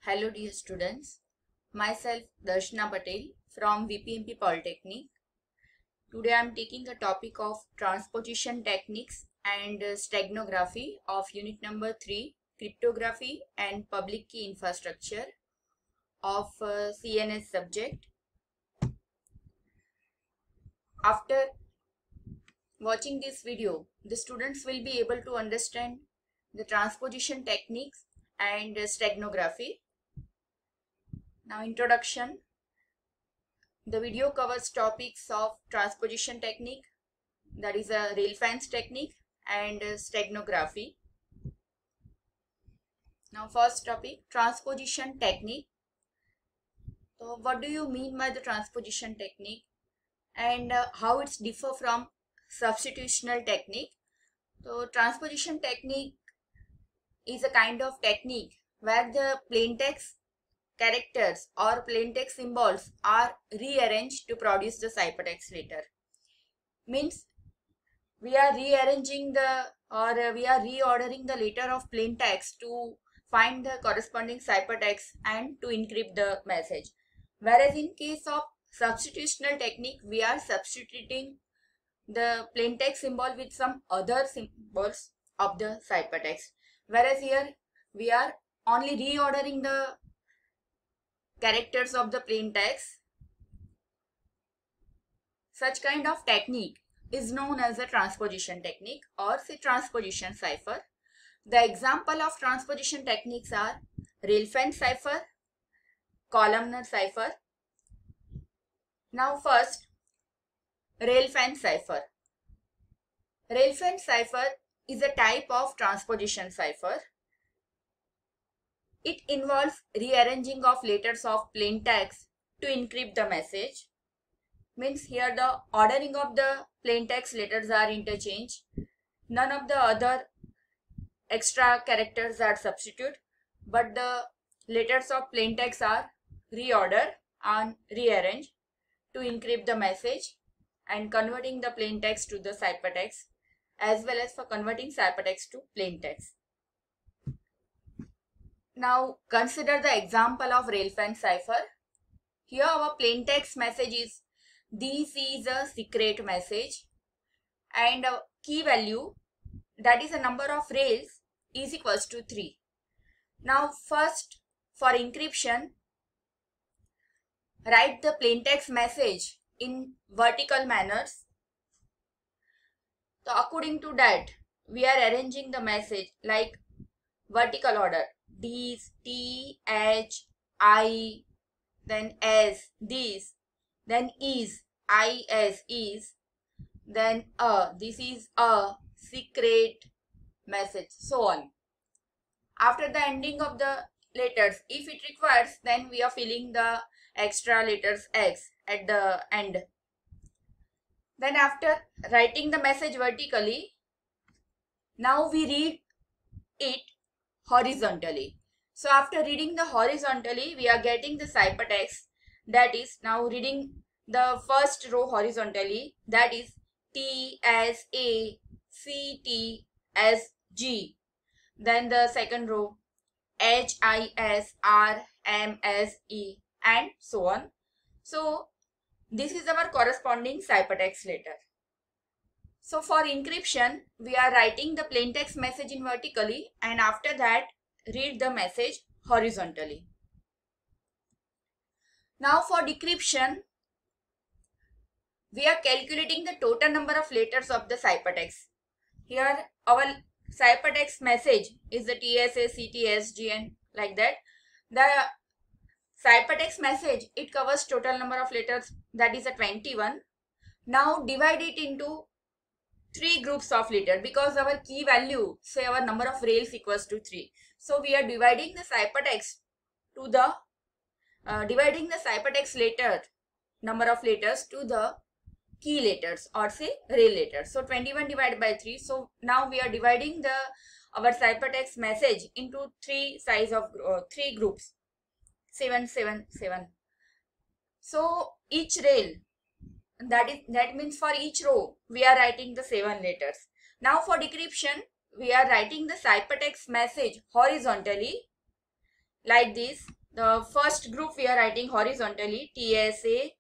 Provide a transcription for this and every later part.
Hello dear students, myself Darshana Patel from VPMP Polytechnic. Today I am taking a topic of transposition techniques and steganography of unit number 3, cryptography and public key infrastructure of CNS subject. After watching this video, the students will be able to understand the transposition techniques and steganography. Now introduction. The video covers topics of transposition technique, that is a rail-fence technique, and steganography. Now first topic, transposition technique. So what do you mean by the transposition technique and how it's differ from substitutional technique? So transposition technique is a kind of technique where the plaintext characters or plaintext symbols are rearranged to produce the ciphertext letter. Means we are rearranging we are reordering the letter of plaintext to find the corresponding ciphertext and to encrypt the message. Whereas in case of substitutional technique, we are substituting the plaintext symbol with some other symbols of the ciphertext. Whereas here we are only reordering the characters of the plaintext. Such kind of technique is known as a transposition technique or say transposition cipher. The example of transposition techniques are rail-fence cipher, columnar cipher. Now first, rail-fence cipher. Rail-fence cipher is a type of transposition cipher. It involves rearranging of letters of plaintext to encrypt the message. Means here the ordering of the plaintext letters are interchanged. None of the other extra characters are substituted, but the letters of plaintext are reordered and rearranged to encrypt the message and converting the plaintext to the ciphertext, as well as for converting ciphertext to plaintext. Now consider the example of rail-fence cipher. Here our plaintext message is "This is a secret message" and a key value, that is a number of rails, is equals to 3. Now first, for encryption, write the plaintext message in vertical manners. So according to that, we are arranging the message like vertical order. These, T, H, I, then S, this, then is, IS, is, then this is a secret message, so on. After the ending of the letters, if it requires, then we are filling the extra letters X at the end. Then after writing the message vertically, now we read it horizontally. So after reading the horizontally, we are getting the ciphertext, that is now reading the first row horizontally, that is T S A C T S G. Then the second row H I S R M S E and so on. So this is our corresponding ciphertext letter. So for encryption, we are writing the plaintext message in vertically and after that read the message horizontally. Now for decryption, we are calculating the total number of letters of the ciphertext. Here our ciphertext message is the TSA, CT, SG and like that. The ciphertext message, it covers total number of letters, that is a 21. Now divide it into 3 groups of letters because our key value, say our number of rails equals to 3. So we are dividing the ciphertext to the letter, number of letters to the key letters or say rail letters. So 21 divided by 3. So now we are dividing our ciphertext message into 3 groups, 7, 7, 7. So each rail, that means for each row we are writing the 7 letters. Now for decryption, we are writing the ciphertext message horizontally like this. The first group we are writing horizontally, TSA,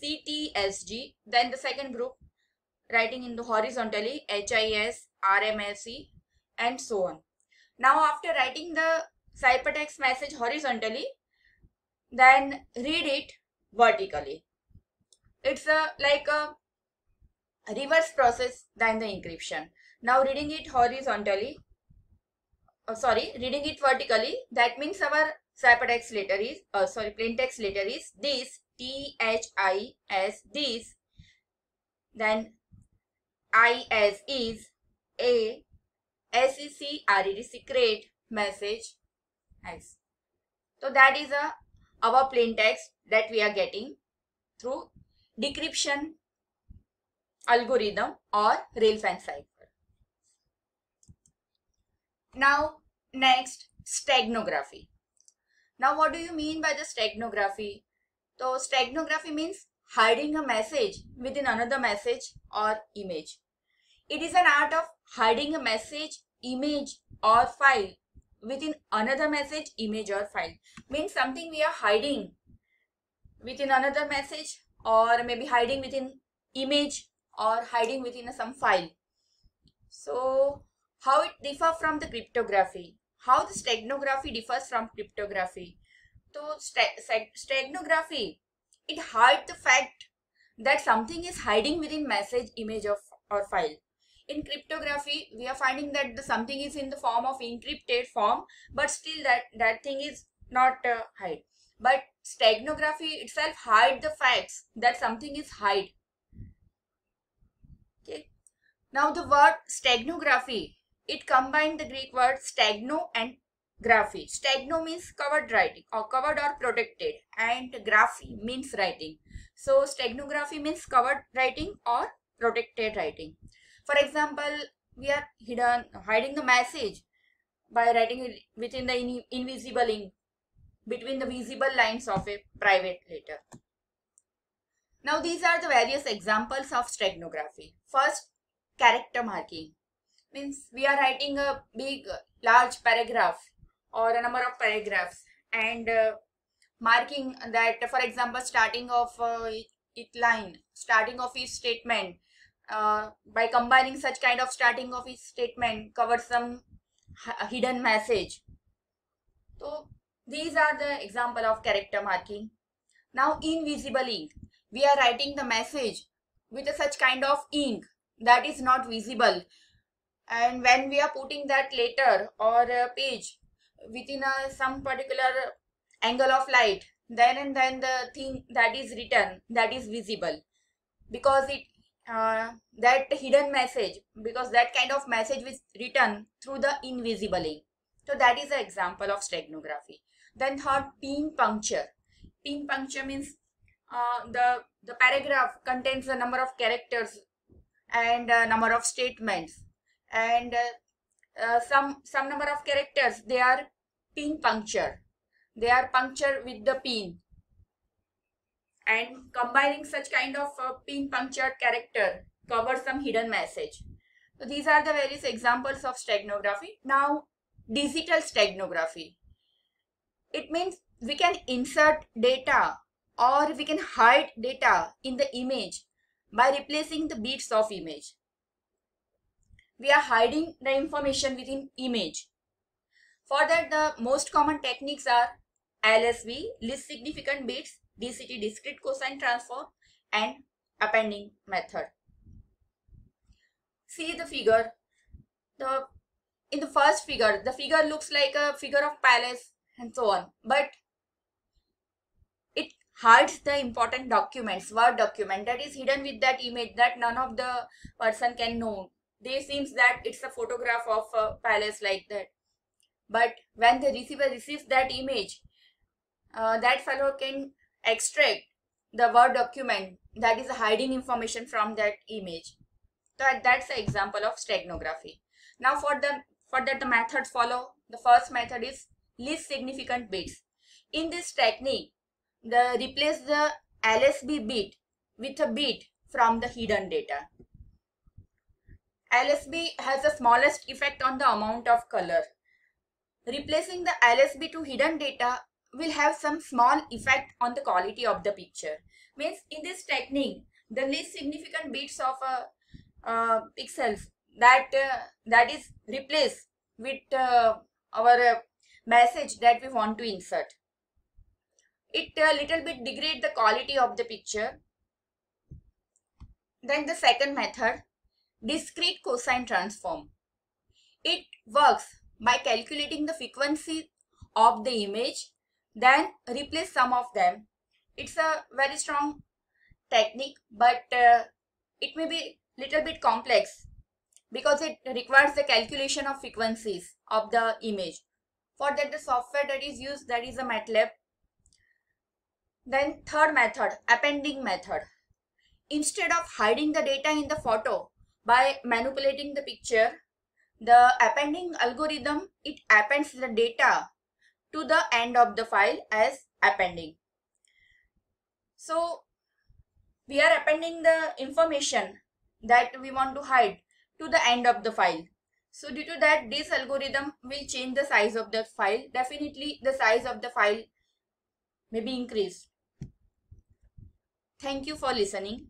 CTSG. Then the second group writing in the horizontally, HIS, RMSE, and so on. Now after writing the ciphertext message horizontally, then read it vertically. It's like a reverse process than the encryption. Now reading it horizontally, reading it vertically, that means our ciphertext letter is, plain text letter is this, THIS, this, then IS is A, SECRED, secret, message, X. So that is our plain text that we are getting through decryption algorithm or Railfan cipher. Now next, steganography. Now what do you mean by the steganography? So steganography means hiding a message within another message or image. It is an art of hiding a message, image or file within another message, image or file. Means something we are hiding within another message, or maybe hiding within image or hiding within some file. So how it differs from the cryptography? How the steganography differs from cryptography? So steganography, it hides the fact that something is hiding within message, image or file. In cryptography, we are finding that the something is in the form of encrypted form, but still that thing is not hide. But steganography itself hides the facts that something is hide. Okay. Now the word steganography, it combined the Greek word stagno and graphy. Stagno means covered writing or covered or protected, and graphy means writing. So steganography means covered writing or protected writing. For example, we are hiding the message by writing it within the invisible ink between the visible lines of a private letter. Now these are the various examples of steganography. First, character marking. Means we are writing a big large paragraph or a number of paragraphs and marking that, for example, starting of each line, starting of each statement, by combining such kind of starting of each statement covers some hidden message. So these are the example of character marking. Now invisible ink, we are writing the message with such kind of ink that is not visible, and when we are putting that letter or a page within some particular angle of light, then the thing that is written, that is visible, because it that hidden message, because that kind of message was written through the invisible ink. So that is an example of steganography. Then third, pin puncture. Pin puncture means the paragraph contains a number of characters and a number of statements, and some number of characters, they are pin puncture. They are punctured with the pin, and combining such kind of pin punctured character covers some hidden message. So these are the various examples of steganography. Now digital steganography. It means we can insert data or we can hide data in the image by replacing the bits of image. We are hiding the information within image. For that, the most common techniques are LSB, least significant bits, DCT, discrete cosine transform, and appending method. See the figure. In the first figure, the figure looks like a figure of palace and so on, but it hides the important documents, word document that is hidden with that image that none of the person can know. They seems that it's a photograph of a palace like that. But when the receiver receives that image, that fellow can extract the word document that is hiding information from that image. So that's the example of steganography. Now for that the methods follow. The first method is least significant bits. In this technique, replace the LSB bit with a bit from the hidden data. LSB has the smallest effect on the amount of color. replacing the LSB to hidden data will have some small effect on the quality of the picture. Means in this technique, the least significant bits of pixels that is replaced with our message that we want to insert. It little bit degrade the quality of the picture. Then the second method, discrete cosine transform. It works by calculating the frequency of the image, then replace some of them. It's a very strong technique, but it may be little bit complex because it requires the calculation of frequencies of the image. For that, the software that is used, that is a MATLAB. Then third method, appending method. Instead of hiding the data in the photo by manipulating the picture, the appending algorithm, it appends the data to the end of the file as appending. So we are appending the information that we want to hide to the end of the file. So due to that, this algorithm will change the size of the file. Definitely the size of the file may be increased. Thank you for listening.